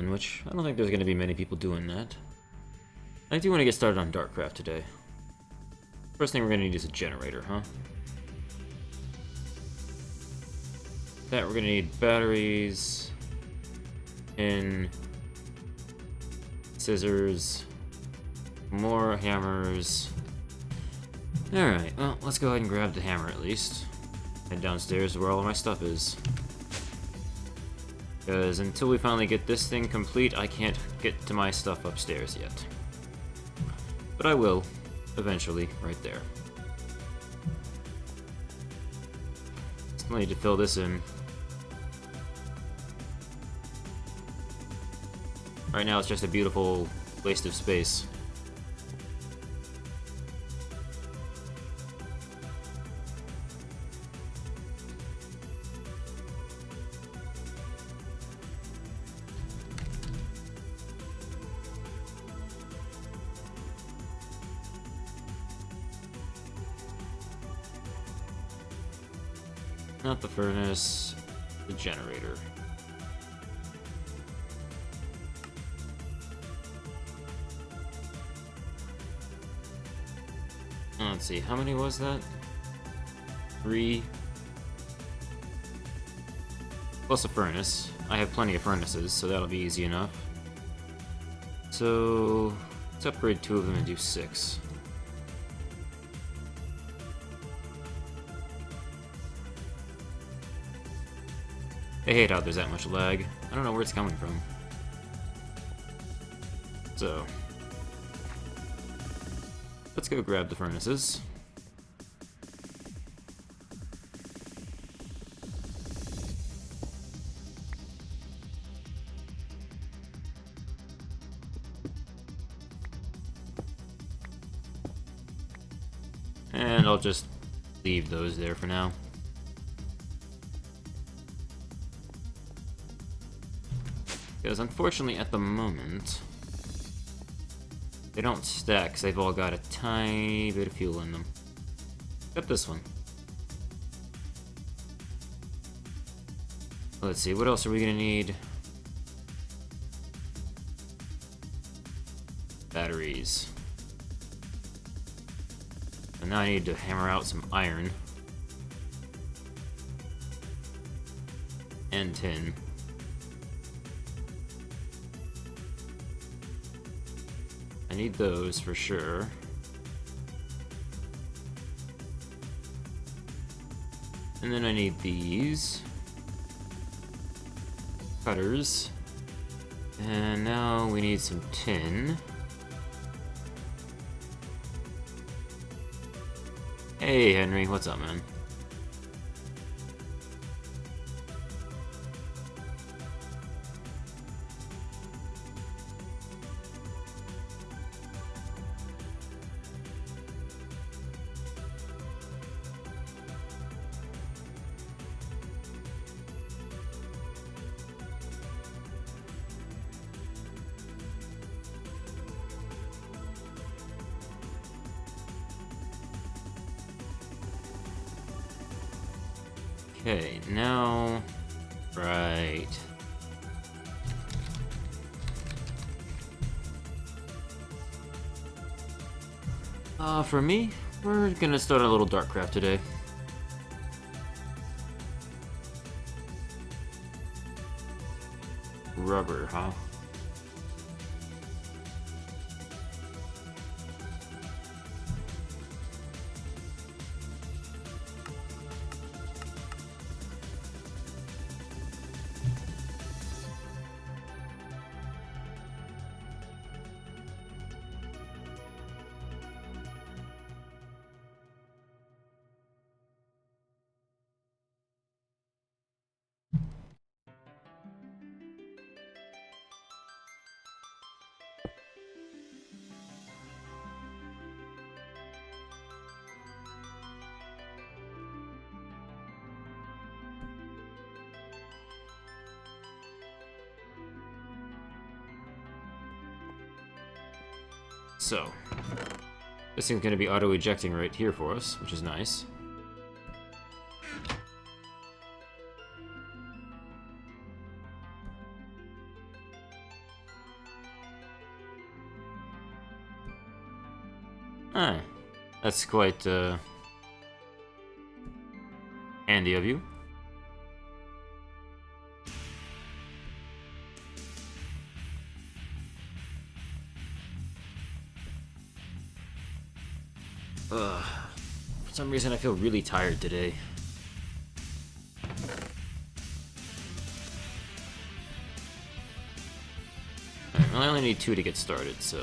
again, which I don't think there's going to be many people doing that. I do want to get started on Darkcraft today. First thing we're going to need is a generator, huh? That we're going to need batteries, pin, scissors, more hammers. Alright, well, let's go ahead and grab the hammer at least. Head downstairs where all of my stuff is. Because until we finally get this thing complete, I can't get to my stuff upstairs yet. But I will, eventually, right there. Still need to fill this in. Right now it's just a beautiful waste of space. Not the furnace, the generator. Let's see, how many was that? 3. Plus a furnace. I have plenty of furnaces, so that'll be easy enough. So, let's upgrade 2 of them and do 6. I hate how there's that much lag. I don't know where it's coming from. So, let's go grab the furnaces. And I'll just leave those there for now. Because unfortunately at the moment, they don't stack because they've all got a tiny bit of fuel in them. Except this one. Let's see, what else are we gonna need? Batteries. And now I need to hammer out some iron. And tin. I need those for sure. And then I need these. Cutters. And now we need some tin. Hey Henry, what's up, man? Okay, now, right. For me, we're gonna start a little Darkcraft today. Rubber, huh? So, this thing's going to be auto-ejecting right here for us, which is nice. Ah, that's quite, handy of you. Ugh. For some reason, I feel really tired today. Alright, well, I only need 2 to get started, so...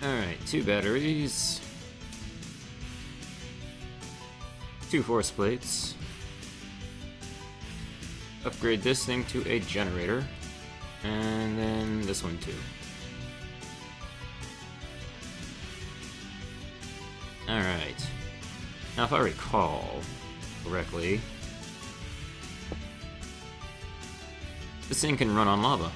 Alright, 2 batteries. 2 force plates. Upgrade this thing to a generator. And then this one too. Alright. Now if I recall correctly, this thing can run on lava.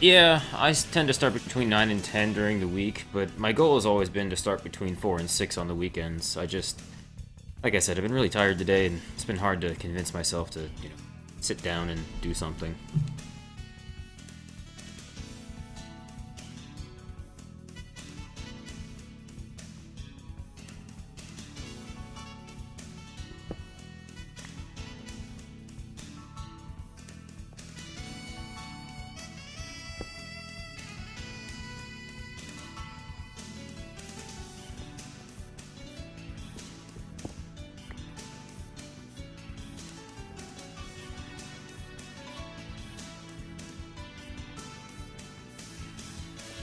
Yeah, I tend to start between 9 and 10 during the week, but my goal has always been to start between 4 and 6 on the weekends. Like I said, I've been really tired today, and it's been hard to convince myself to, sit down and do something.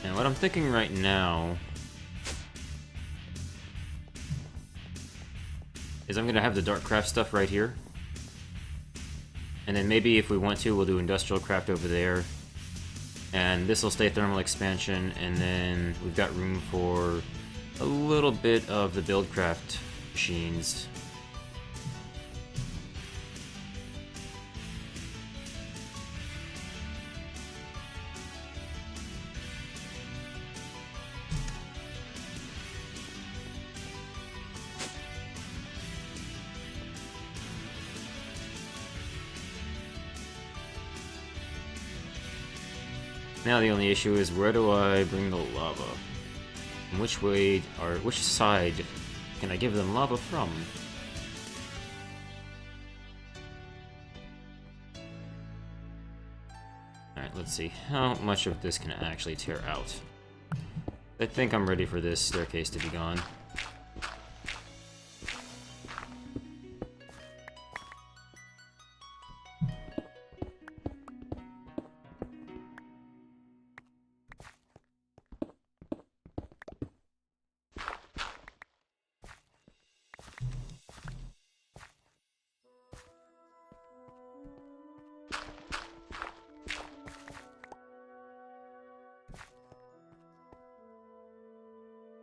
And what I'm thinking right now is I'm gonna have the Noc'Craft stuff right here. And then maybe if we want to, we'll do industrial craft over there. And this will stay thermal expansion, and then we've got room for a little bit of the buildcraft machines. Now the only issue is, where do I bring the lava? And which side can I give them lava from? Alright, let's see how much of this can actually tear out. I think I'm ready for this staircase to be gone.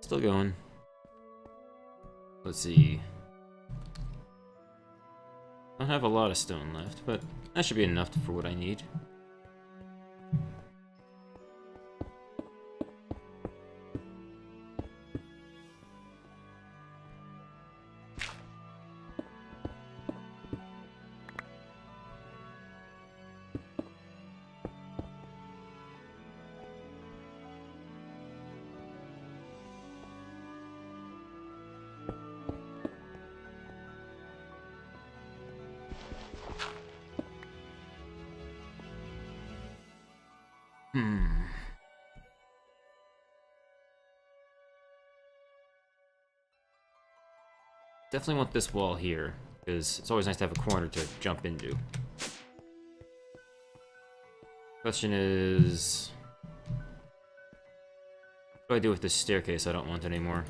Still going. Let's see. I don't have a lot of stone left, but that should be enough for what I need. Definitely want this wall here, because it's always nice to have a corner to jump into. Question is, what do I do with this staircase I don't want anymore?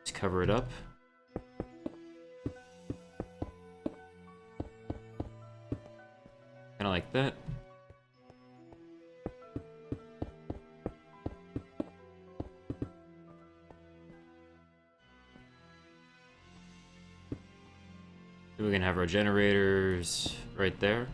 Just cover it up. Kinda like that. Then we can have our generators right there.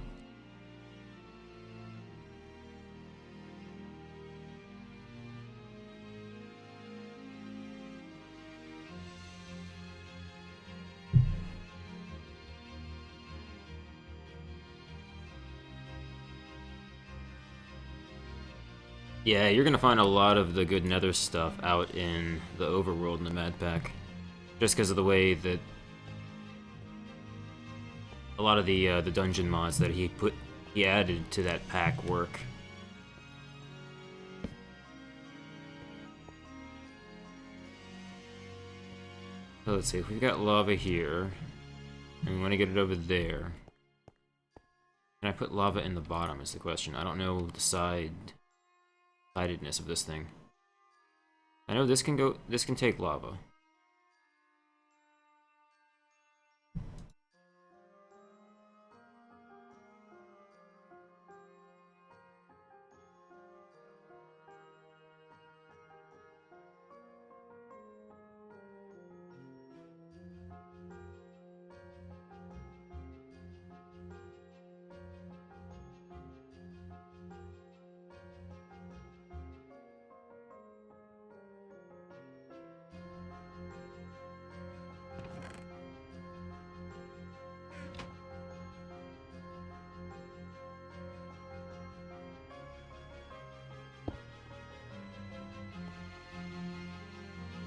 Yeah, you're gonna find a lot of the good nether stuff out in the overworld in the Mad Pack. Just because of the way that a lot of the dungeon mods that he added to that pack work. So let's see, if we've got lava here, and we want to get it over there. Can I put lava in the bottom is the question. I don't know the sidedness of this thing. I know this can take lava.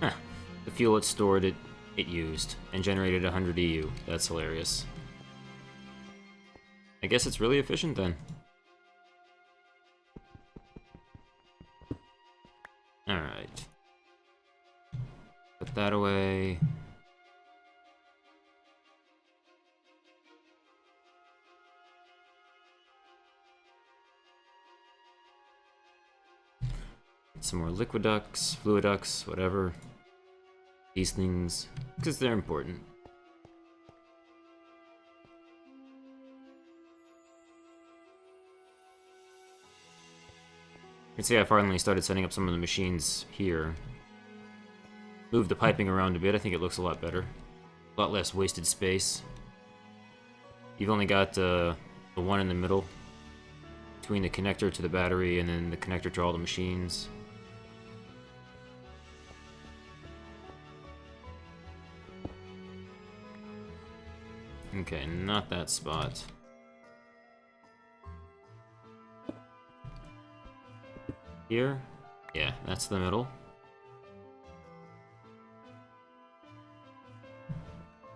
Huh. The fuel it stored, it used, and generated 100 EU. That's hilarious. I guess it's really efficient then. Alright. Put that away. Some more liquiducts, fluiducts, whatever. These things, because they're important. You can see I finally started setting up some of the machines here. Move the piping around a bit, I think it looks a lot better. A lot less wasted space. You've only got the one in the middle, between the connector to the battery and then the connector to all the machines. Okay, not that spot. Here? Yeah, that's the middle.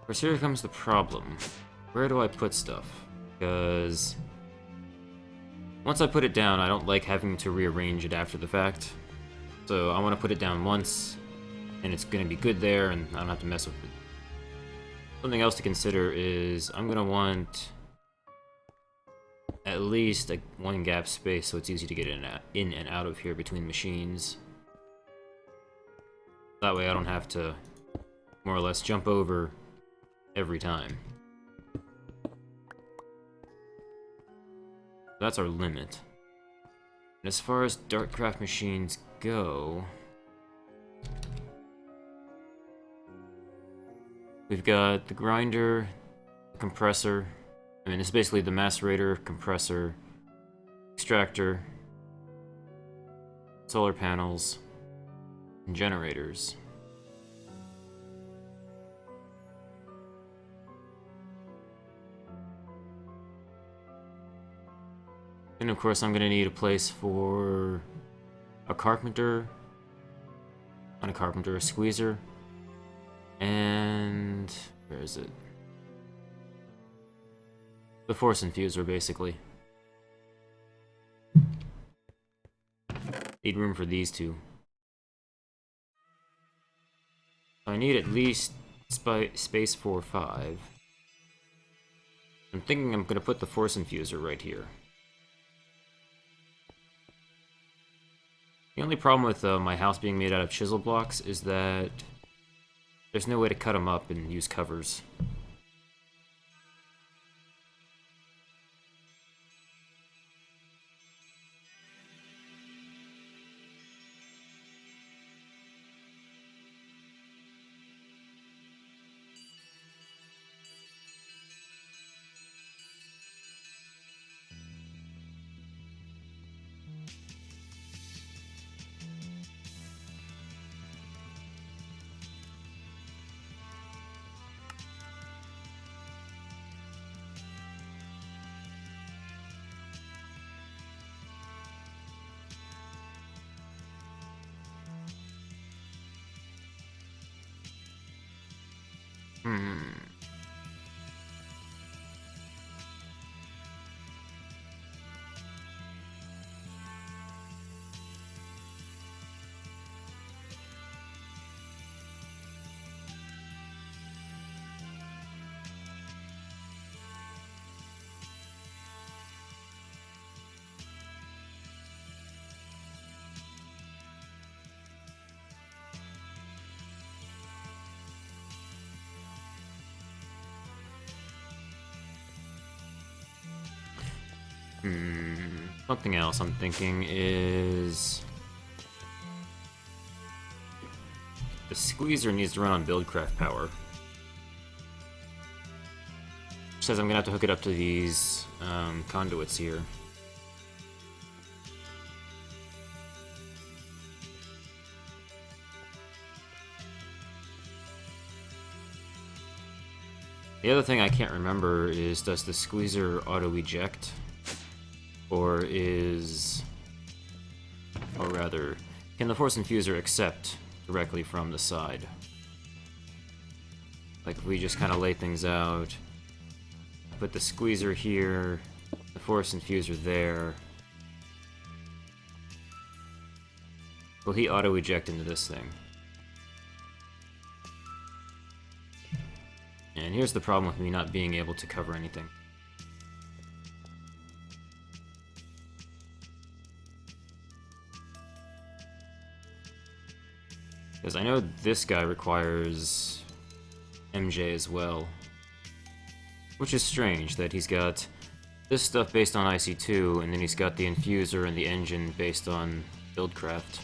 Of course, here comes the problem. Where do I put stuff? Because once I put it down, I don't like having to rearrange it after the fact. So I want to put it down once, and it's going to be good there, and I don't have to mess with it. Something else to consider is I'm going to want at least one gap space so it's easy to get in and out of here between machines. That way I don't have to more or less jump over every time. That's our limit. And as far as Noc'Craft machines go, we've got the grinder, the compressor. I mean, it's basically the macerator, compressor, extractor, solar panels, and generators. And of course, I'm going to need a place for a carpenter, not a carpenter, a squeezer, and where is it? The force infuser, basically. Need room for these two. I need at least space for 5. I'm thinking I'm going to put the force infuser right here. The only problem with my house being made out of chisel blocks is that there's no way to cut them up and use covers. Hmm. Something else I'm thinking is... the squeezer needs to run on Buildcraft power. Says I'm gonna have to hook it up to these conduits here. The other thing I can't remember is, does the squeezer auto-eject? Or is... or rather, can the force infuser accept directly from the side? Like, if we just kind of lay things out, put the squeezer here, the force infuser there. Will he auto-eject into this thing? And here's the problem with me not being able to cover anything. Because I know this guy requires MJ as well. Which is strange, that he's got this stuff based on IC2, and then he's got the infuser and the engine based on Buildcraft.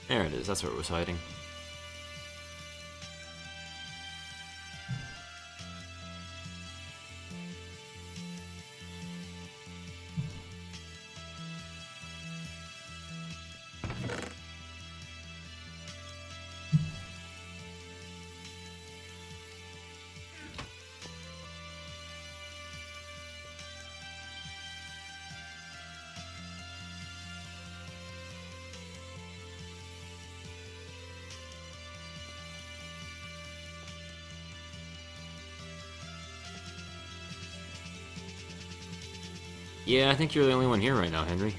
There it is, that's where it was hiding. Yeah, I think you're the only one here right now, Henry.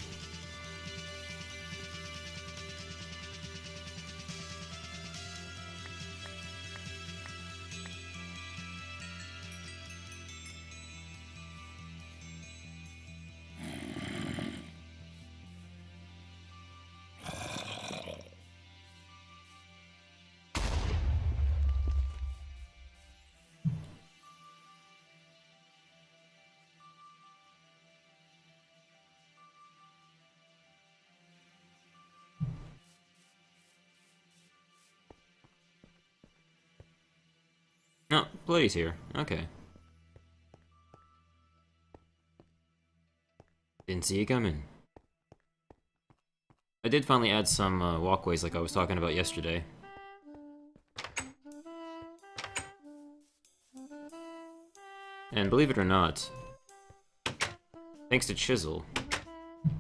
No, Blaze here. Okay. Didn't see you coming. I did finally add some walkways like I was talking about yesterday. And believe it or not, thanks to Chisel,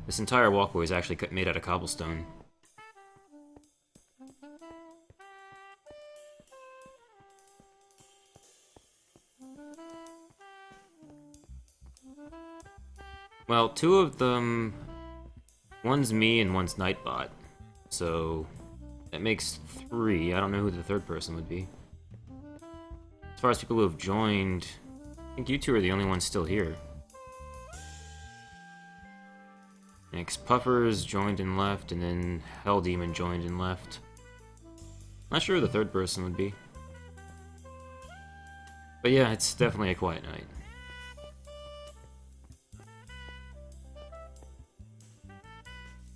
this entire walkway is actually made out of cobblestone. Well, two of them, one's me and one's Nightbot, so that makes 3. I don't know who the third person would be. As far as people who have joined, I think you two are the only ones still here. Next, Puffers joined and left, and then Hell Demon joined and left. Not sure who the third person would be. But yeah, it's definitely a quiet night.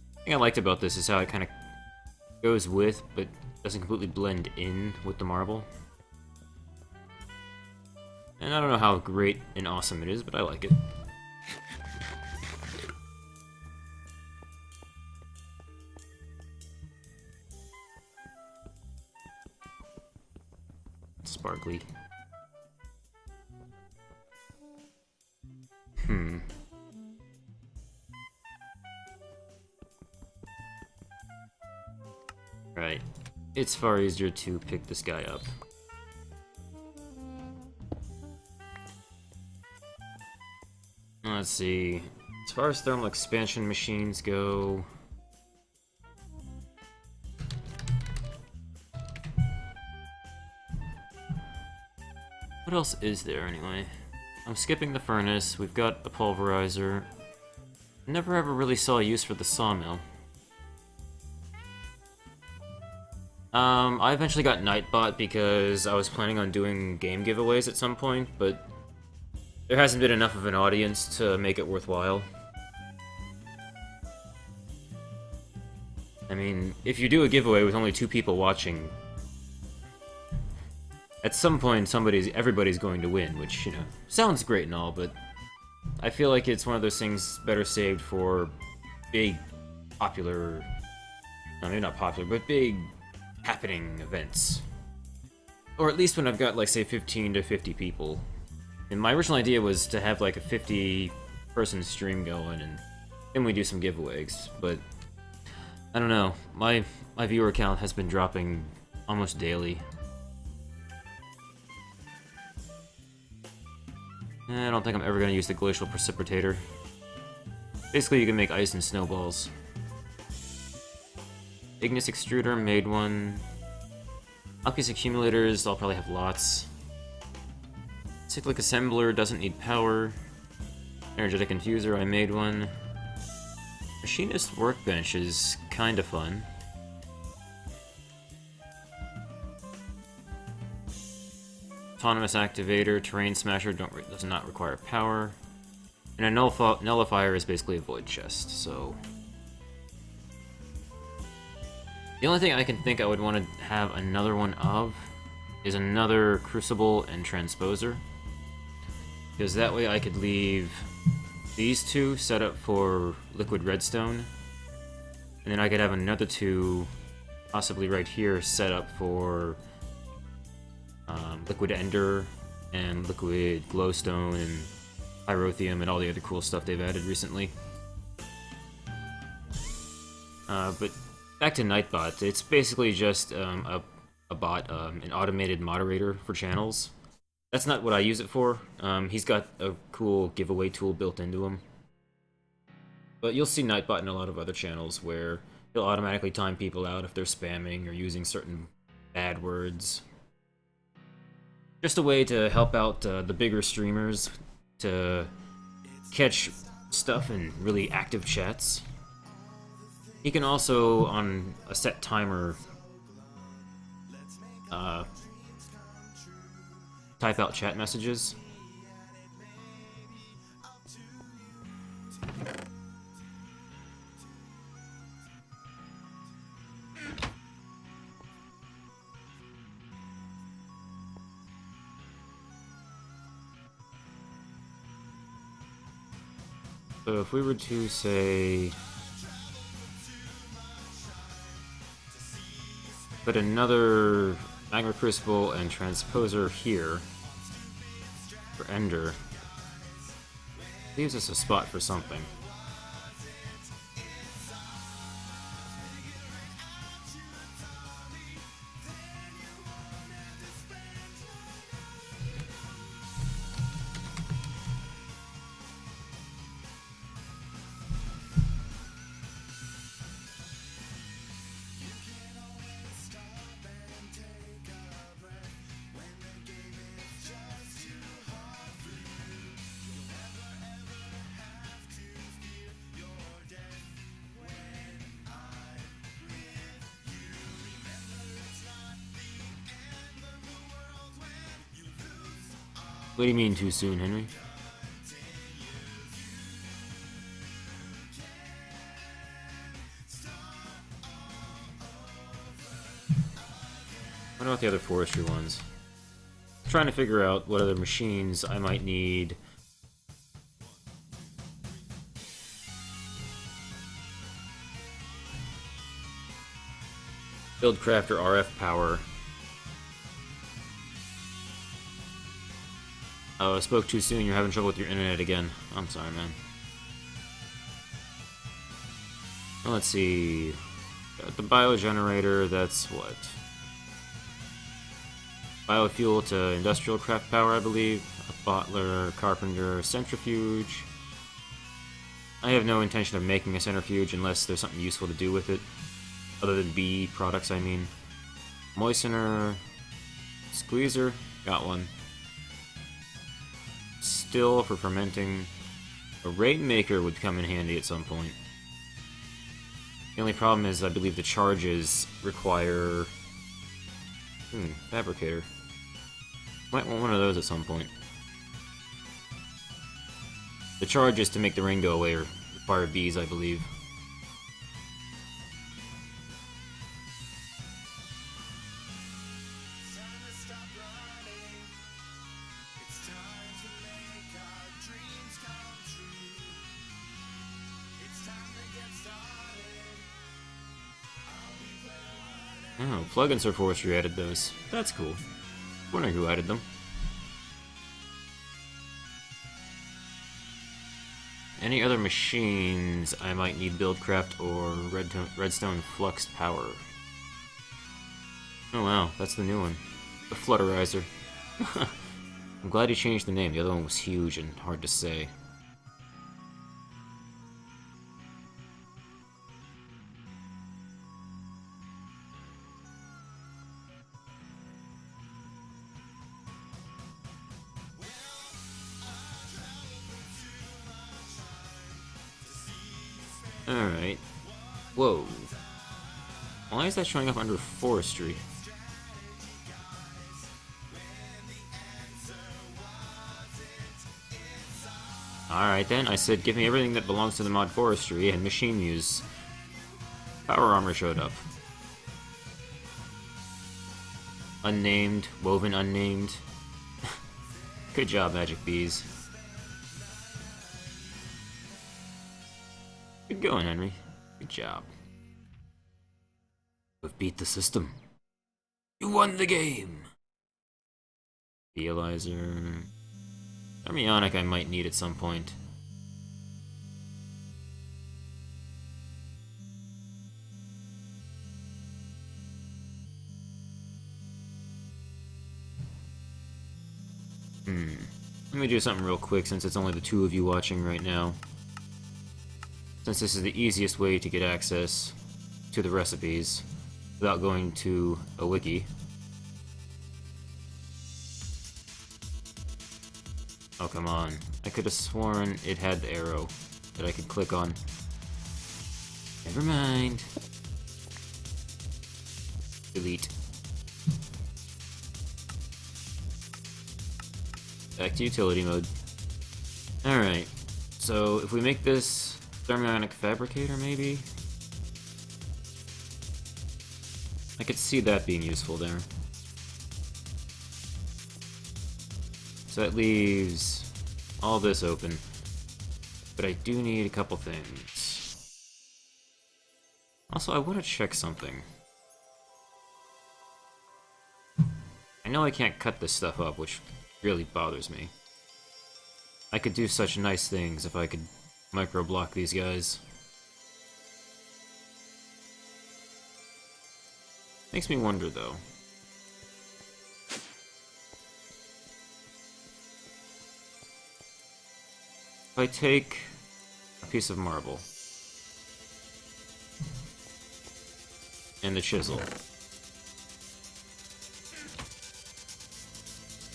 The thing I liked about this is how it kind of goes with, but doesn't completely blend in with the marble. And I don't know how great and awesome it is, but I like it. Sparkly. Alright. It's far easier to pick this guy up. Let's see. As far as thermal expansion machines go... what else is there, anyway? I'm skipping the furnace, we've got a pulverizer. Never ever really saw a use for the sawmill. I eventually got Nightbot because I was planning on doing game giveaways at some point, but there hasn't been enough of an audience to make it worthwhile. I mean, if you do a giveaway with only 2 people watching, at some point everybody's going to win, which, you know, sounds great and all, but I feel like it's one of those things better saved for big, popular... no, maybe not popular, but big, happening events. Or at least when I've got, like, say, 15 to 50 people. And my original idea was to have, like, a 50-person stream going, and then we do some giveaways, but... I don't know, my viewer count has been dropping almost daily. I don't think I'm ever going to use the glacial precipitator. Basically, you can make ice and snowballs. Ignis extruder, made one. Alkys accumulators, I'll probably have lots. Cyclic assembler, doesn't need power. Energetic infuser, I made one. Machinist workbench is kinda fun. Autonomous activator, terrain smasher does not require power. And a nullifier is basically a void chest, so... the only thing I can think I would want to have another one of is another crucible and transposer. Because that way I could leave these 2 set up for liquid redstone. And then I could have another 2, possibly right here, set up for liquid ender and liquid glowstone and pyrotheum and all the other cool stuff they've added recently. But back to Nightbot, it's basically just a bot, an automated moderator for channels. That's not what I use it for. He's got a cool giveaway tool built into him. But you'll see Nightbot in a lot of other channels where he'll automatically time people out if they're spamming or using certain bad words. Just a way to help out the bigger streamers to catch stuff in really active chats. He can also, on a set timer, type out chat messages. So if we were to say... put another magma crucible and transposer here for Ender, leaves us a spot for something. What do you mean too soon, Henry? What about the other forestry ones? I'm trying to figure out what other machines I might need. Build crafter RF power. Oh, I spoke too soon. You're having trouble with your internet again. I'm sorry, man. Well, let's see. Got the biogenerator, that's what? Biofuel to industrial craft power, I believe. A bottler, carpenter, centrifuge. I have no intention of making a centrifuge unless there's something useful to do with it. Other than bee products, I mean. Moistener. Squeezer. Got one. Still for fermenting. A rate maker would come in handy at some point. The only problem is I believe the charges require... fabricator. Might want one of those at some point. The charges to make the ring go away require bees, I believe. Oh, plugins for forestry added those. That's cool. Wondering who added them. Any other machines I might need Buildcraft or Redstone Flux Power? Oh wow, that's the new one. The Flutterizer. I'm glad he changed the name. The other one was huge and hard to say. Alright. Whoa. Why is that showing up under forestry? Alright then, I said give me everything that belongs to the mod forestry, and Machine Muse. Power armor showed up. Unnamed, woven unnamed. Good job, Magic Bees. Good going, Henry. Good job. You've beat the system. You won the game! Realizer... Thermionic I might need at some point. Let me do something real quick since it's only the two of you watching right now. Since this is the easiest way to get access to the recipes without going to a wiki. Oh, come on. I could have sworn it had the arrow that I could click on. Never mind. Delete. Back to utility mode. Alright, so if we make this thermionic fabricator, maybe? I could see that being useful there. So that leaves all this open. But I do need a couple things. Also, I want to check something. I know I can't cut this stuff up, which really bothers me. I could do such nice things if I could micro-block these guys. Makes me wonder, though. If I take a piece of marble and the chisel,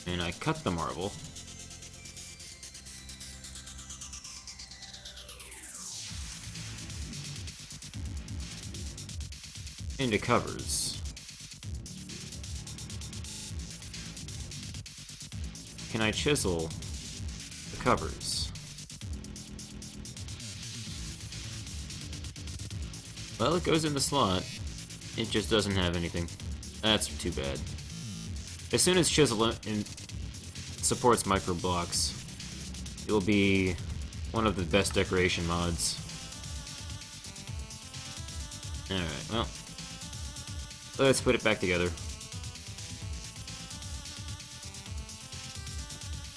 and I cut the marble, into covers, can I chisel the covers? Well, it goes in the slot. It just doesn't have anything. That's too bad. As soon as chisel supports micro blocks, it will be one of the best decoration mods. Alright, well, let's put it back together.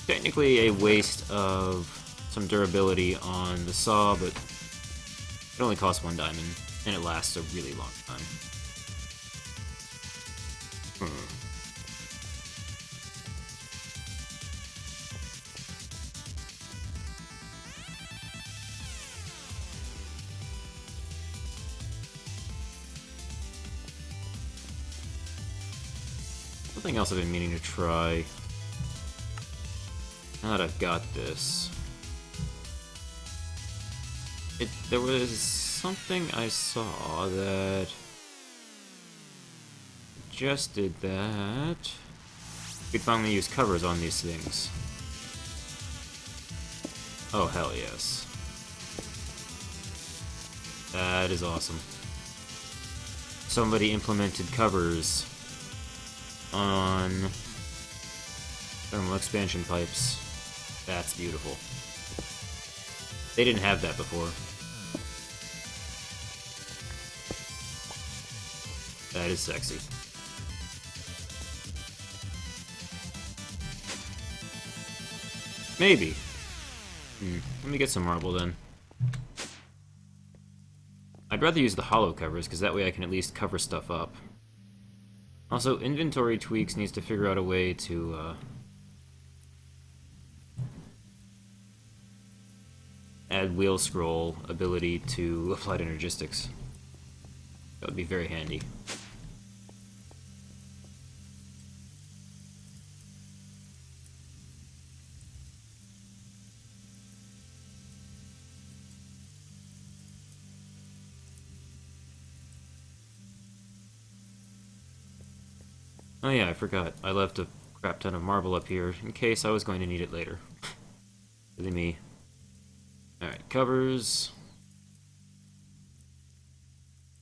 Technically a waste of some durability on the saw, but it only costs 1 diamond. And it lasts a really long time. Something else I've been meaning to try. Now that I've got this. There was something I saw that suggested that you could finally use covers on these things. Oh, hell yes. That is awesome. Somebody implemented covers on thermal expansion pipes. That's beautiful. They didn't have that before. That is sexy. Maybe. Let me get some marble then. I'd rather use the hollow covers, because that way I can at least cover stuff up. Also, Inventory Tweaks needs to figure out a way to, add wheel scroll ability to applied energistics. That would be very handy. Oh yeah, I forgot. I left a crap ton of marble up here in case I was going to need it later. Silly me. Alright, covers.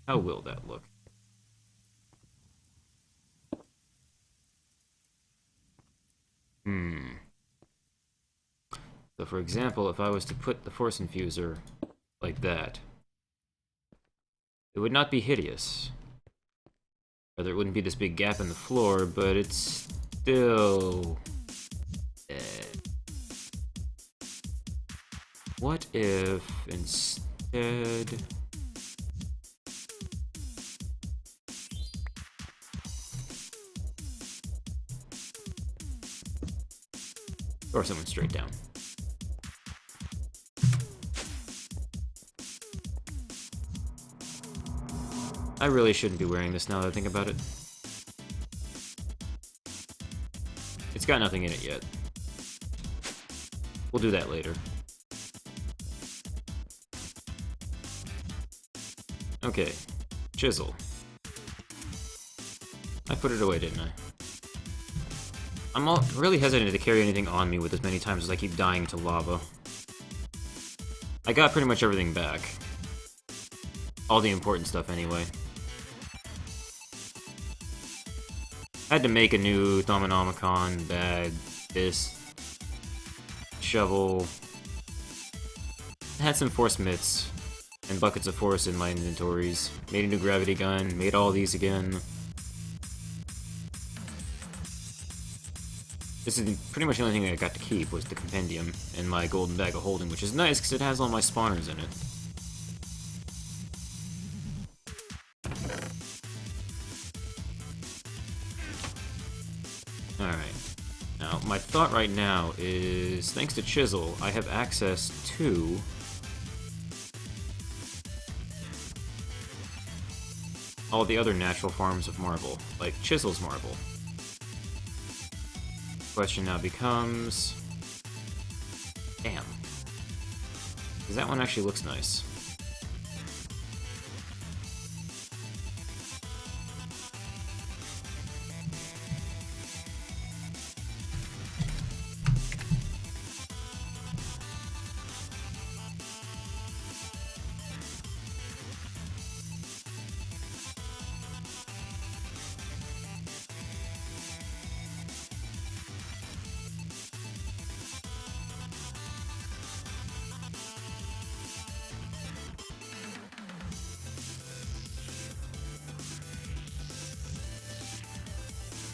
How will that look? So for example, if I was to put the Force Infuser like that, it would not be hideous. Or there wouldn't be this big gap in the floor, but it's still... What if instead... Or someone straight down. I really shouldn't be wearing this now that I think about it. It's got nothing in it yet. We'll do that later. Okay, chisel. I put it away, didn't I? I'm really hesitant to carry anything on me with as many times as I keep dying to lava. I got pretty much everything back. All the important stuff, anyway. I had to make a new Thaumonomicon bag, this shovel. I had some force mitts and buckets of force in my inventories. Made a new gravity gun, made all these again. This is pretty much the only thing I got to keep was the compendium and my golden bag of holding, which is nice because it has all my spawners in it. Alright. Now, my thought right now is, thanks to Chisel, I have access to... all the other natural forms of marble, like Chisel's marble. Question now becomes... Damn. Because that one actually looks nice.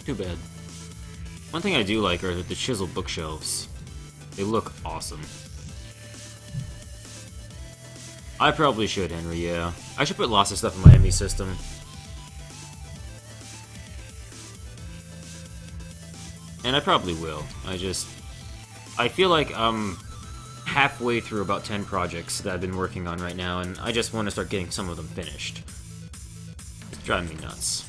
Too bad. One thing I do like are the Chisel bookshelves. They look awesome. I probably should, Henry, yeah. I should put lots of stuff in my ME system. And I probably will. I feel like I'm halfway through about 10 projects that I've been working on right now, and I just want to start getting some of them finished. It's driving me nuts.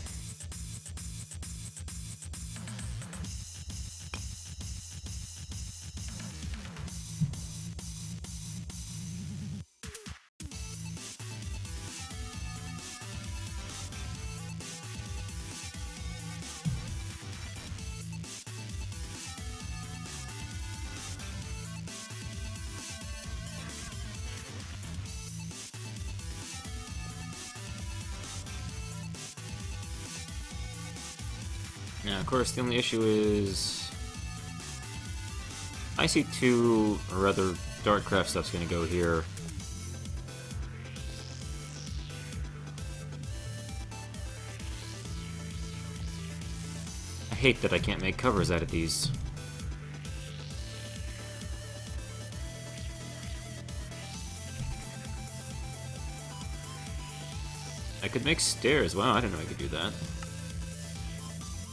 Now, of course, the only issue is IC2, or rather, Noc'Craft stuff's gonna go here. I hate that I can't make covers out of these. I could make stairs. Wow, I didn't know I could do that.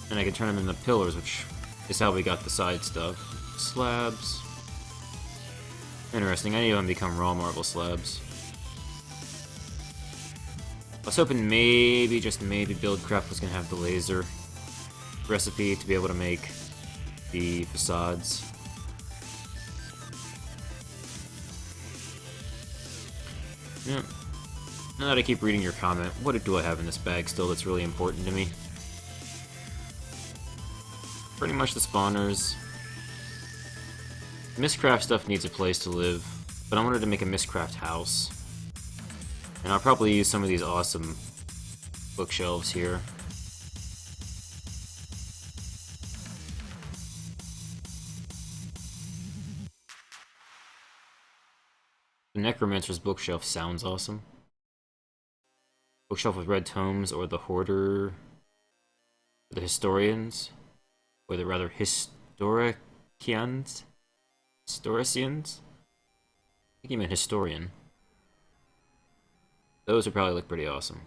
And I could turn them into pillars, which is how we got the side stuff. Slabs. Interesting, I need them to become raw marble slabs. I was hoping maybe, just maybe, Buildcraft was going to have the laser recipe to be able to make the facades. Yep. Now that I keep reading your comment, what do I have in this bag still that's really important to me? Pretty much the spawners. Mistcraft stuff needs a place to live, but I wanted to make a Mistcraft house. And I'll probably use some of these awesome bookshelves here. The Necromancer's bookshelf sounds awesome. Bookshelf with red tomes, or the Hoarder, the Historians, or the rather Historicians? Historicians? I think you meant Historian. Those would probably look pretty awesome.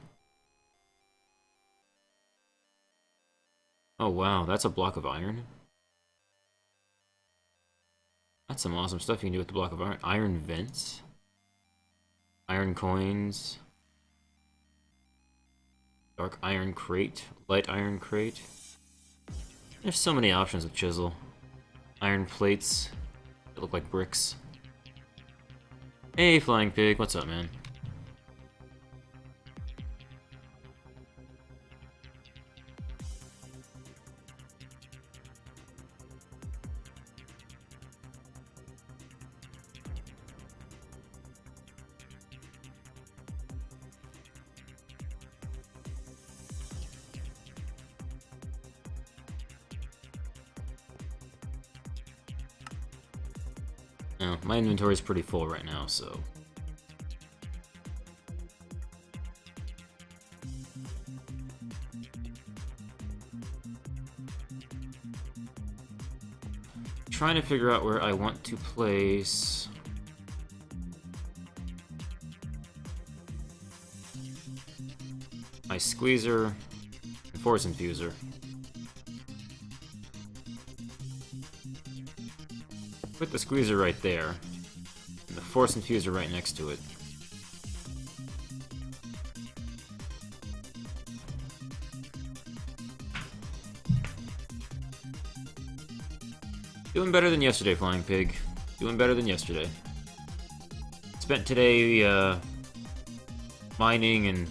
Oh wow, that's a block of iron? That's some awesome stuff you can do with the block of iron. Iron vents? Iron coins? Dark iron crate? Light iron crate? There's so many options with chisel. Iron plates that look like bricks. Hey, Flying Pig, what's up, man? No, my inventory is pretty full right now, so... Trying to figure out where I want to place... my squeezer and force infuser. Put the squeezer right there, and the force infuser right next to it. Doing better than yesterday, Flying Pig. Doing better than yesterday. Spent today, mining and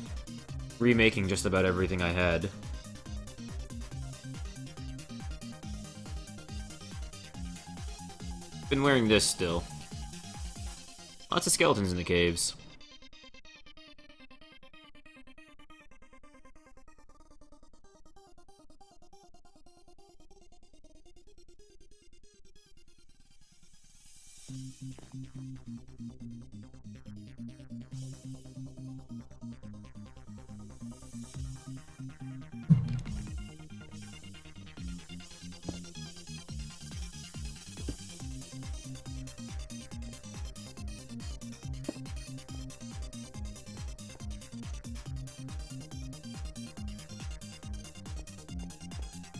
remaking just about everything I had. Been wearing this still. Lots of skeletons in the caves.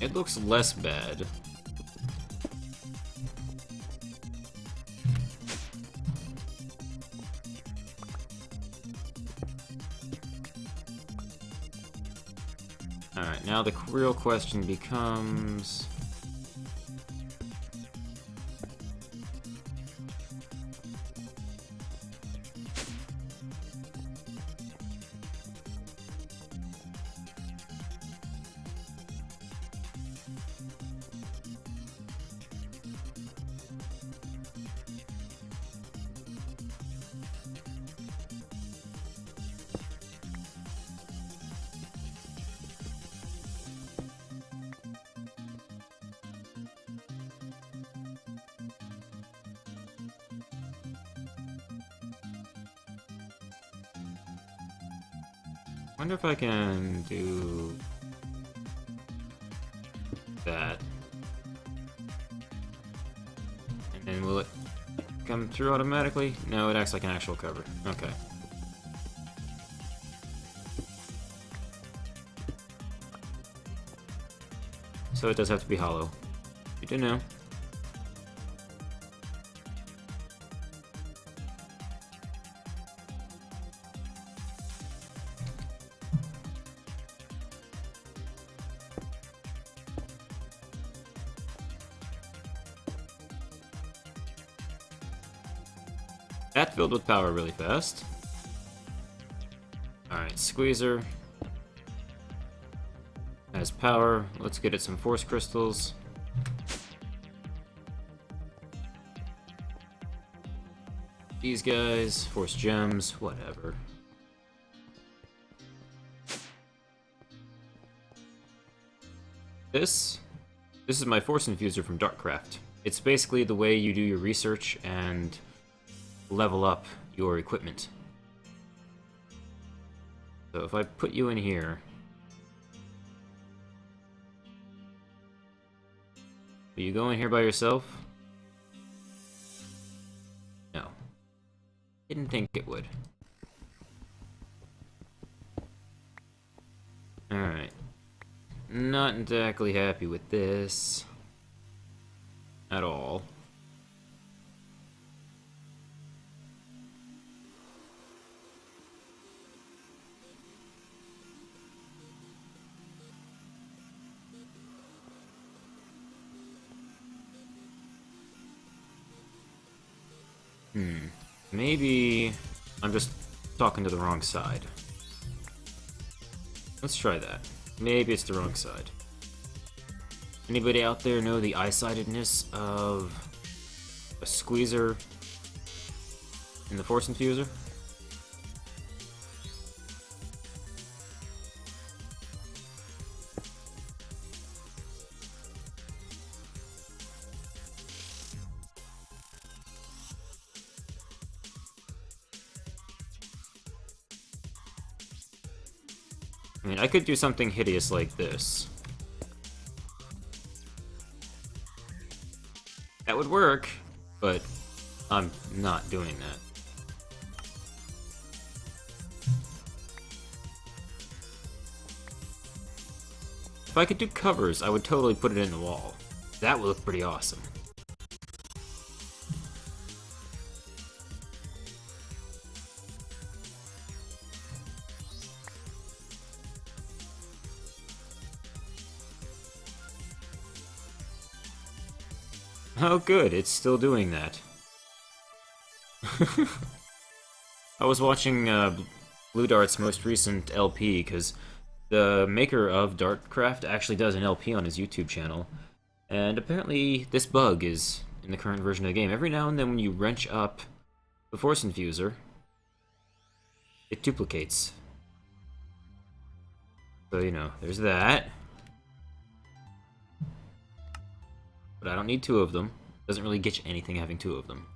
It looks less bad. Alright, now the real question becomes... I wonder if I can do that. And then will it come through automatically? No, it acts like an actual cover. Okay. So it does have to be hollow. You do know. That filled with power really fast. Alright, Squeezer has power. Let's get it some Force Crystals. These guys, Force Gems, whatever. This is my Force Infuser from Noc'Craft. It's basically the way you do your research and level up your equipment. So if I put you in here, do you go in here by yourself? No. Didn't think it would. Alright. Not exactly happy with this at all. Maybe I'm just talking to the wrong side. Let's try that. Maybe it's the wrong side. Anybody out there know the eye-sightedness of a Squeezer in the Force Infuser? I mean, I could do something hideous like this. That would work, but I'm not doing that. If I could do covers, I would totally put it in the wall. That would look pretty awesome. Oh good, it's still doing that. I was watching Blue Dart's most recent LP, because the maker of Noc'Craft actually does an LP on his YouTube channel, and apparently this bug is in the current version of the game. Every now and then when you wrench up the Force Infuser, it duplicates. So, you know, there's that. But I don't need two of them. Doesn't really get you anything having two of them.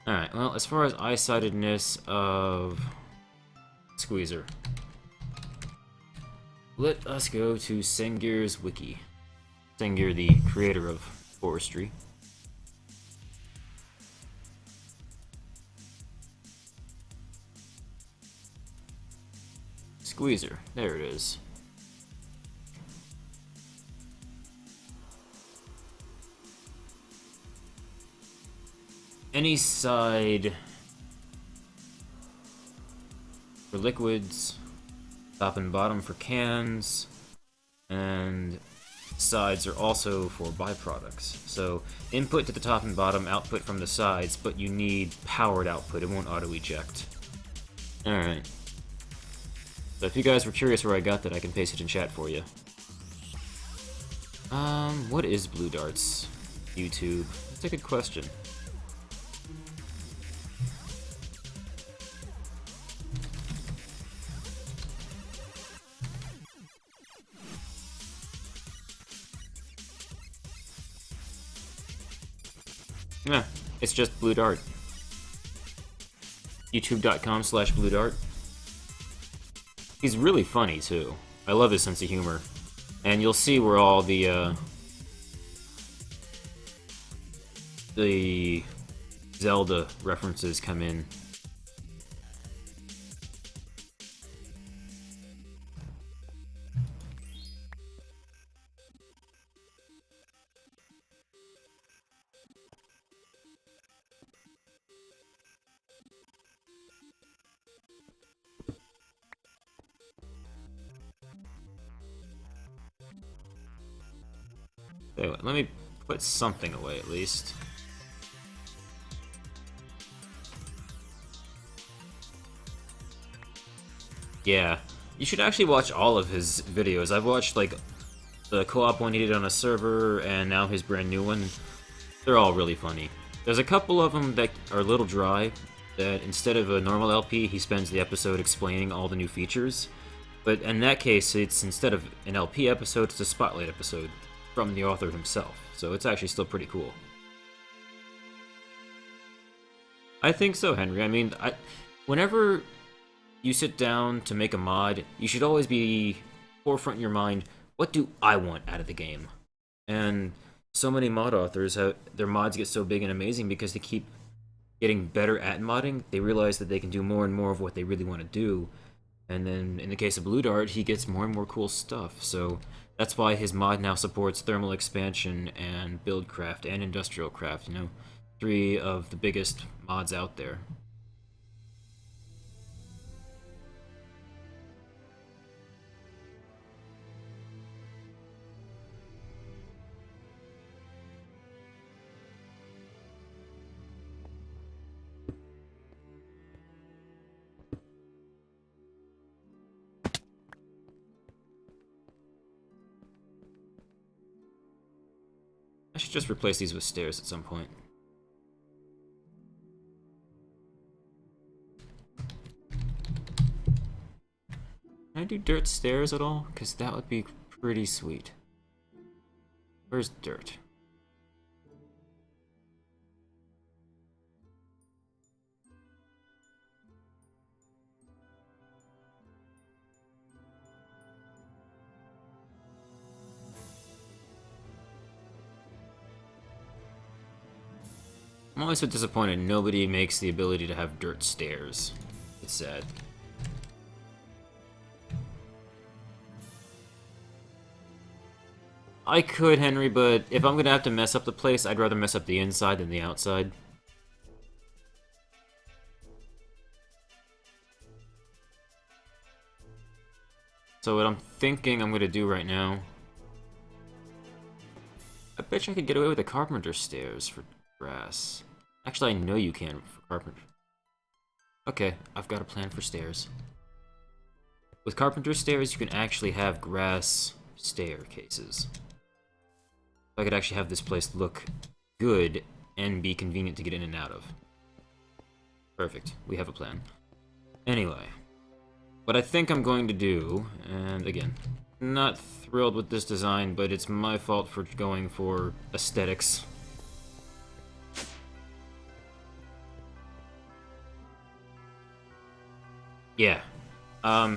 Alright, well, as far as eye-sightedness of Squeezer, let us go to Sengir's wiki. Sengir, the creator of forestry. Squeezer, there it is. any side for liquids, top and bottom for cans, and sides are also for byproducts. So input to the top and bottom, output from the sides, but you need powered output. It won't auto-eject. Alright. So if you guys were curious where I got that, I can paste it in chat for you. What is Blue Darts? YouTube? That's a good question. Yeah, it's just Blue Dart. YouTube.com/Blue Dart. He's really funny, too. I love his sense of humor. And you'll see where all the Zelda references come in. Anyway, let me put something away at least. Yeah, you should actually watch all of his videos. I've watched like the co-op one he did on a server, and now his brand new one. They're all really funny. There's a couple of them that are a little dry, that instead of a normal LP, he spends the episode explaining all the new features. But in that case, it's instead of an LP episode, it's a spotlight episode from the author himself. So it's actually still pretty cool. I think so, Henry. I mean, whenever you sit down to make a mod, you should always be forefront in your mind, what do I want out of the game? And so many mod authors, their mods get so big and amazing because they keep getting better at modding. They realize that they can do more and more of what they really want to do. And then in the case of Blue Dart, he gets more and more cool stuff. So that's why his mod now supports thermal expansion and buildcraft and industrial craft, you know, 3 of the biggest mods out there. I should just replace these with stairs at some point. Can I do dirt stairs at all? Because that would be pretty sweet. Where's dirt? I'm always so disappointed nobody makes the ability to have dirt stairs. It's sad. I could, Henry, but if I'm gonna have to mess up the place, I'd rather mess up the inside than the outside. So what I'm thinking I'm gonna do right now... I bet you I could get away with the carpenter stairs for grass. Actually, I know you can for carpenter. Okay, I've got a plan for stairs. With carpenter stairs, you can actually have grass staircases. I could actually have this place look good and be convenient to get in and out of. Perfect. We have a plan. Anyway, what I think I'm going to do, and again, not thrilled with this design, but it's my fault for going for aesthetics. Yeah.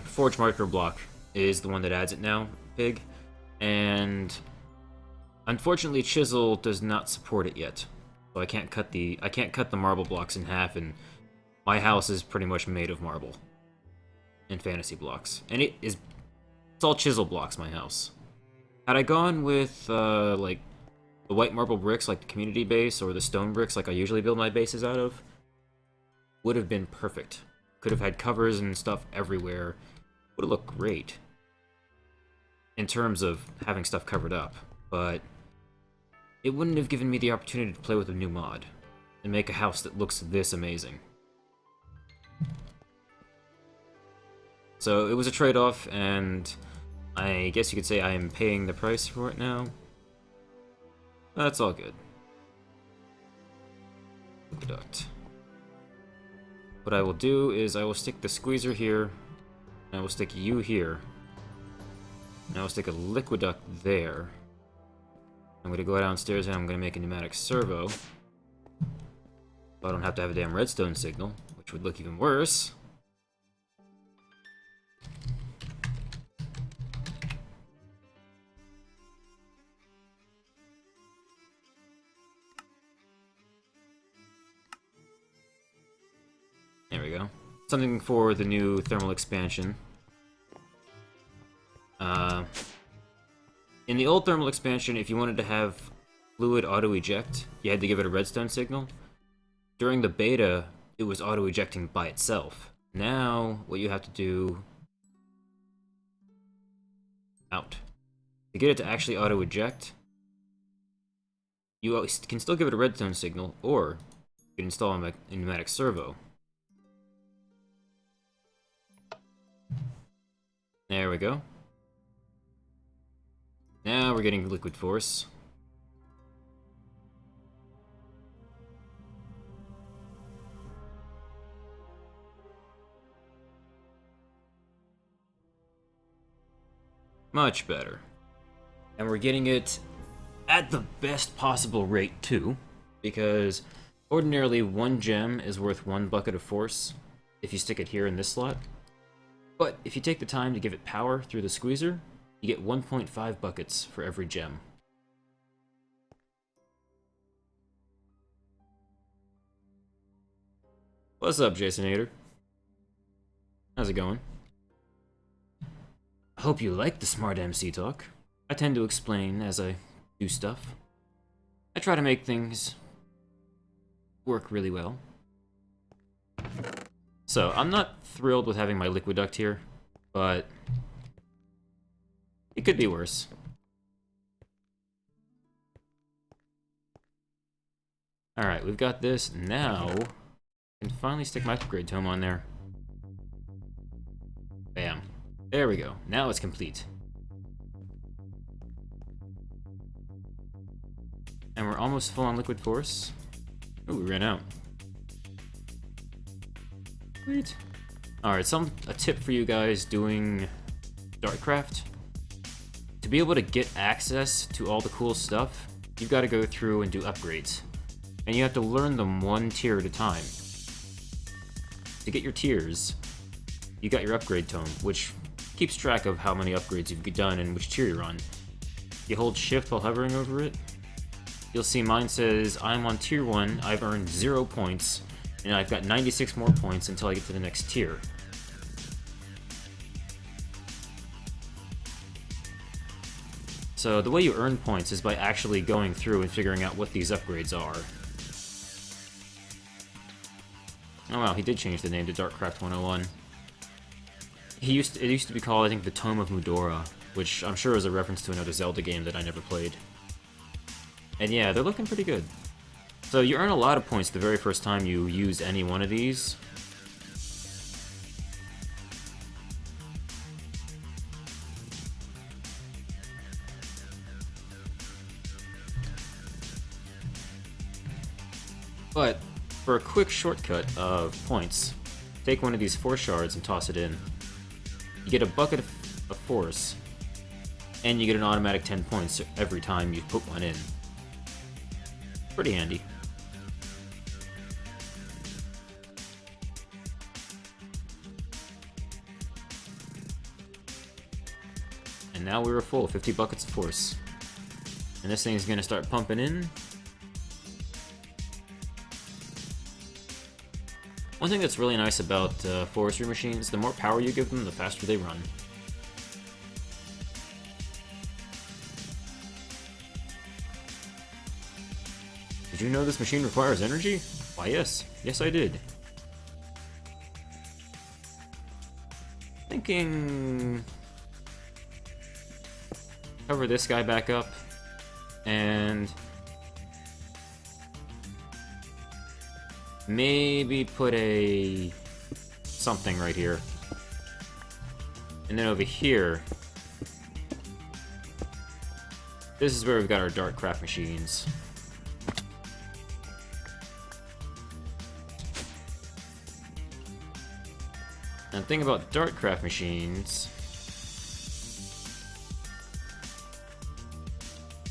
Forge Marker Block is the one that adds it now, Pig. And unfortunately Chisel does not support it yet. So I can't cut the marble blocks in half, and my house is pretty much made of marble and fantasy blocks. And it's all chisel blocks, my house. Had I gone with like The white marble bricks like the community base or the stone bricks like I usually build my bases out of would have been perfect. Could have had covers and stuff everywhere. Would have looked great in terms of having stuff covered up, but it wouldn't have given me the opportunity to play with a new mod and make a house that looks this amazing. So it was a trade-off, and I guess you could say I am paying the price for it now. That's all good. Aqueduct. What I will do is I will stick the squeezer here, and I will stick you here, and I will stick a liquiduct there. I'm gonna go downstairs and I'm gonna make a pneumatic servo. So I don't have to have a damn redstone signal, which would look even worse. There we go. Something for the new thermal expansion. In the old thermal expansion, if you wanted to have fluid auto-eject, you had to give it a redstone signal. During the beta, it was auto-ejecting by itself. Now, what you have to do... To get it to actually auto-eject, you can still give it a redstone signal, or you can install a pneumatic servo. There we go. Now we're getting liquid force. Much better. And we're getting it at the best possible rate too, because ordinarily 1 gem is worth 1 bucket of force if you stick it here in this slot. But if you take the time to give it power through the squeezer, you get 1.5 buckets for every gem. What's up, Jasonator? How's it going? I hope you like the smart MC talk. I tend to explain as I do stuff. I try to make things work really well. So, I'm not thrilled with having my liquiduct here, but it could be worse. Alright, we've got this. Now, I can finally stick my upgrade tome on there. Bam. There we go. Now it's complete. And we're almost full on liquid force. Ooh, we ran out. Sweet. Alright, a tip for you guys doing Noc'Craft. To be able to get access to all the cool stuff, you've got to go through and do upgrades. And you have to learn them 1 tier at a time. To get your tiers, you got your upgrade tome, which keeps track of how many upgrades you've done and which tier you're on. You hold shift while hovering over it. You'll see mine says, I'm on tier 1, I've earned 0 points, and I've got 96 more points until I get to the next tier. So the way you earn points is by actually going through and figuring out what these upgrades are. Oh wow, he did change the name to Noc'Craft 101. It used to be called, I think, the Tome of Mudora, which I'm sure is a reference to another Zelda game that I never played. And yeah, they're looking pretty good. So you earn a lot of points the very first time you use any one of these. But for a quick shortcut of points, take one of these 4 shards and toss it in. You get a bucket of force, and you get an automatic 10 points every time you put one in. Pretty handy. And now we're full, 50 buckets of force. And this thing's gonna start pumping in. One thing that's really nice about forestry machines, the more power you give them, the faster they run. Did you know this machine requires energy? Why, yes. Yes, I did. Thinking... cover this guy back up. And... maybe put a... something right here. And then over here... this is where we've got our Noc'Craft machines. And the thing about Noc'Craft machines...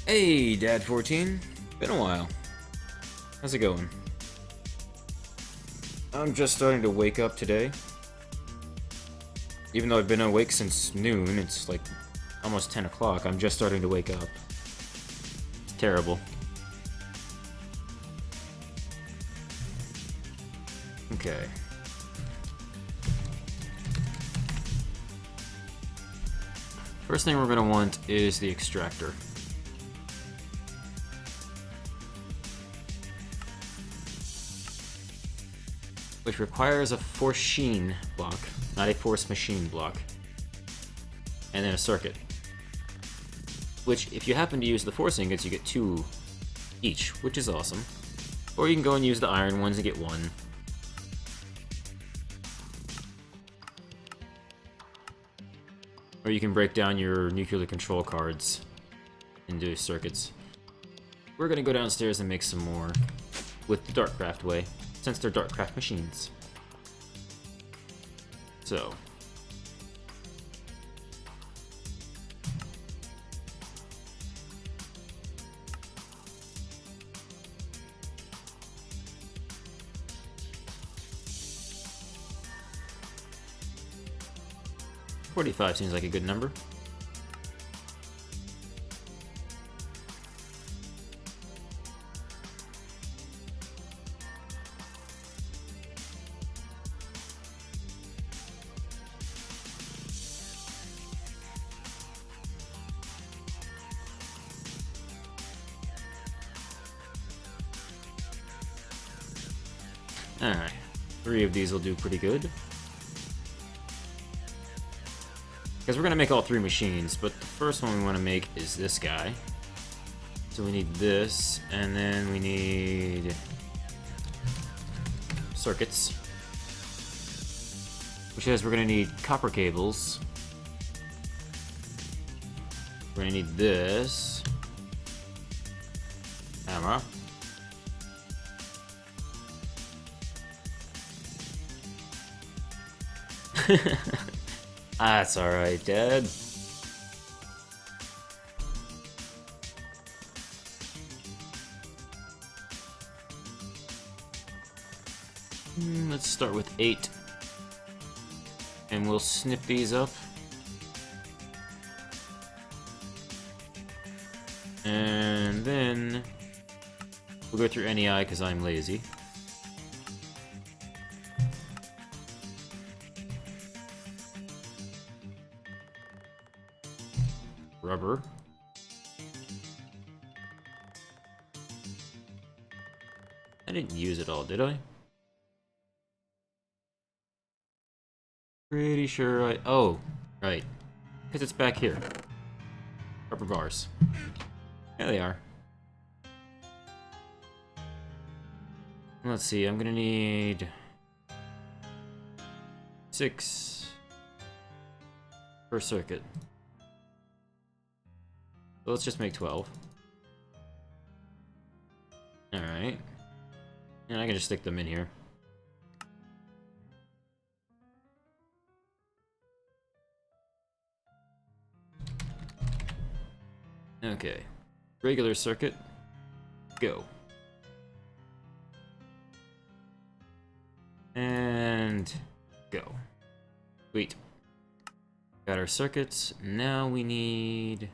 Hey, Dad14. Been a while. How's it going? I'm just starting to wake up today. Even though I've been awake since noon, it's like almost 10 o'clock, I'm just starting to wake up. It's terrible. Okay. First thing we're going to want is the extractor. Which requires a force machine block, not a force machine block. And then a circuit. Which, if you happen to use the force ingots, you get 2 each, which is awesome. Or you can go and use the iron ones and get 1. Or you can break down your nuclear control cards into circuits. We're gonna go downstairs and make some more with the Noc'Craft way, since they're Noc'Craft machines. So. $45 seems like a good number. Alright, 3 of these will do pretty good. Because we're going to make all 3 machines, but the first one we want to make is this guy. So we need this, and then we need circuits. Which says we're going to need copper cables. We're going to need this. Hammer. That's alright, Dad. Let's start with 8. And we'll snip these up. And then we'll go through NEI because I'm lazy. Rubber. I didn't use it all, did I? Pretty sure I... oh, right. Because it's back here. Rubber bars. There they are. Let's see, I'm gonna need... 6 per circuit. So let's just make 12. Alright. And I can just stick them in here. Okay. Regular circuit. Go. And go. Sweet. Got our circuits. Now we need